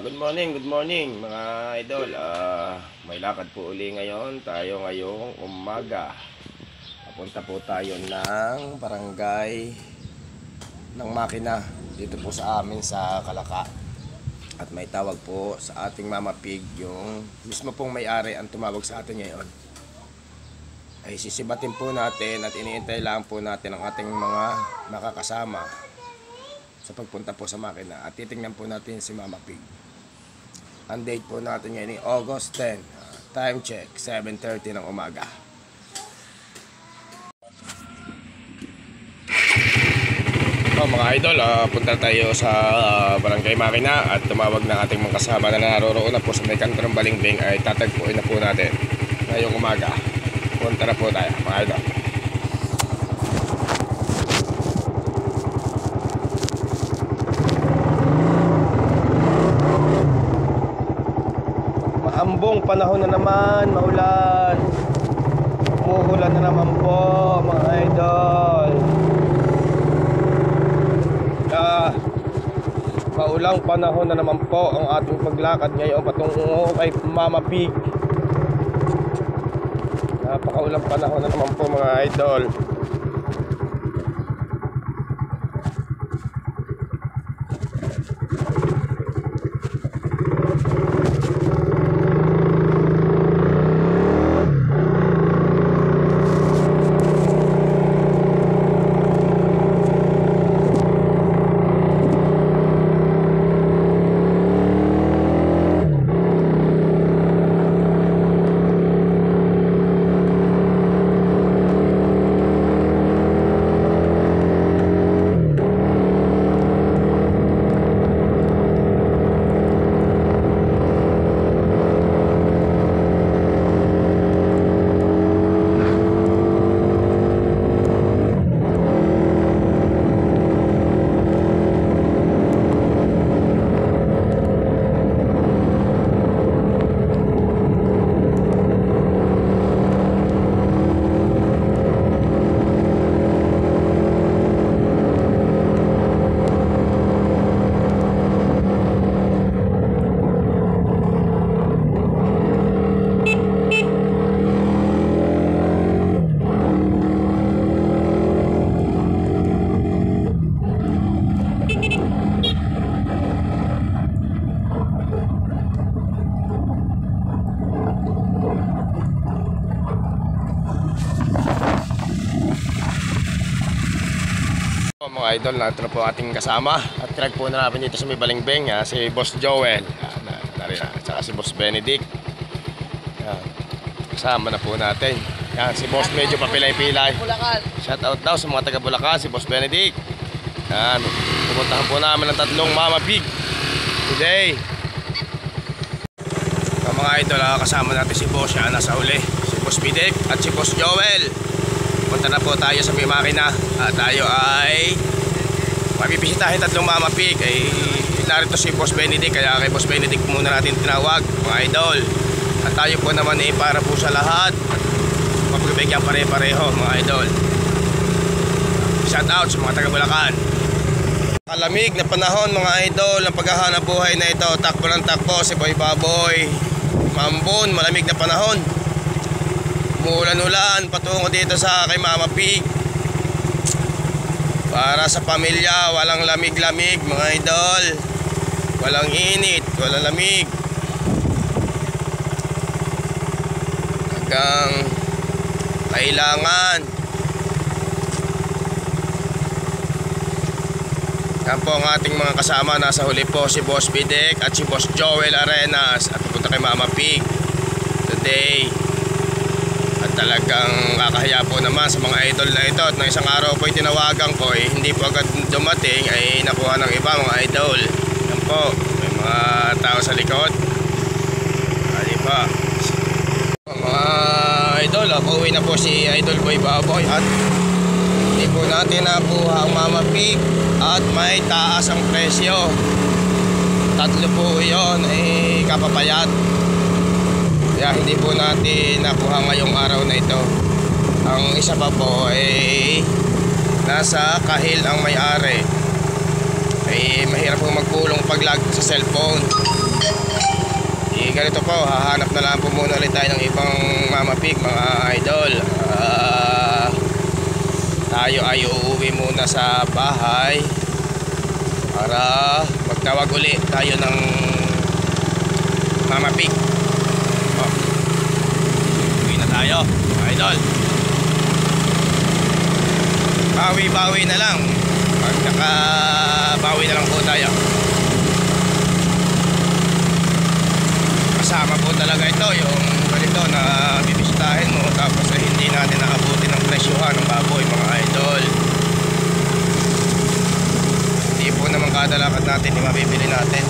Good morning mga idol. May lakad po uli ngayon. Tayo ngayong umaga. Papunta po tayo ng barangay ng Makina dito po sa amin sa Kalaka. At may tawag po sa ating Mama Pig, yung mismo pong may-ari ang tumawag sa atin ngayon. Ay sisibatin po natin at iniintay lang po natin ang ating mga makakasama sa pagpunta po sa Makina at titingnan po natin si Mama Pig. Ang date po natin ngayon ay August 10. Time check, 7:30 ng umaga. Mga idol, punta tayo sa Barangay Makina at tumawag ng ating mga kasama na naroroon na po sa may kanto ng Balingbing ay tatagpuin na po natin ngayong umaga. Punta na po tayo mga idol. Maambong panahon na naman, maulan. Umuulan na naman po mga idol. Maulang panahon na naman po ang ating paglakad ngayon patungo kay Mama Pig. Napakaulang panahon na naman po mga idol. Mga idol, nato na po ating kasama at track po na namin dito sa may Balingbing, si Boss Joel at saka si Boss Benedict. Kasama na po natin si Boss, medyo papilay-pilay. Shout out daw sa mga taga Bulacan, si Boss Benedict. Pupuntahan po namin ng tatlong Mama Pig today. Mga idol, kasama natin si Boss, nasa uli, si Boss Benedict at si Boss Joel. Punta na po tayo sa may Makina at tayo ay mabibisitahin tatlong Mama Pig. Narito si Boss Benedict, kaya kay Boss Benedict muna natin tinawag mga idol. At tayo po naman para po sa lahat mapagbigyan pare-pareho mga idol. Shout out sa mga taga Bulacan. Kalamig na panahon mga idol, ang paghahanap buhay na ito, takbo ng takbo si Boy Baboy. Mambon, malamig na panahon. Umuulan-ulan patungo dito sa kay Mama Pig. Para sa pamilya, walang lamig-lamig mga idol. Walang init, walang lamig. Hanggang kailangan. Yan po ang ating mga kasama. Nasa huli po si Boss Benedict at si Boss Joel Arenas. At pupunta kay Mama Pig today. Talagang kakahiya po naman sa mga idol na ito at ng isang araw po tinawagan ko hindi po agad dumating ay nakuha ng iba mga idol. Yan po, may mga tao sa likod. Hindi pa mga idol, pauwi na po si Idol Boy Baboy at hindi po natin nakuha ang Mama Pig at may taas ang presyo. Tatlo po yun ay kapapayat. Kaya hindi po natin nakuha ngayong araw na ito. Ang isa pa po ay nasa Kahil ang may-ari. Ay mahirap po magpulong pag-log sa cellphone. ganito po, hahanap na lang po muna ulit tayo ng ibang Mama Pig mga idol. Tayo ay uuwi muna sa bahay para magtawag ulit tayo ng Mama Pig. Uwi na tayo mga idol. Bawi-bawi na lang. Pag nakabawi na lang po tayo. Kasama po talaga ito yung ganito na bibisitahin mo tapos hindi natin naabuti ng presyuhan ng baboy mga idol. Hindi po naman kada lakad natin yung mabibili natin.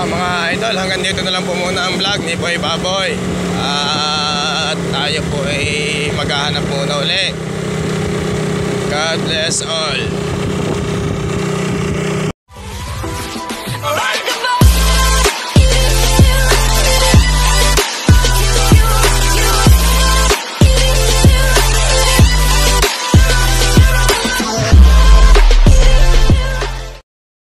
Mga idol, hanggang dito na lang po muna ang vlog ni Boy Baboy. At tayo po ay maghahanap muna ulit. God bless all.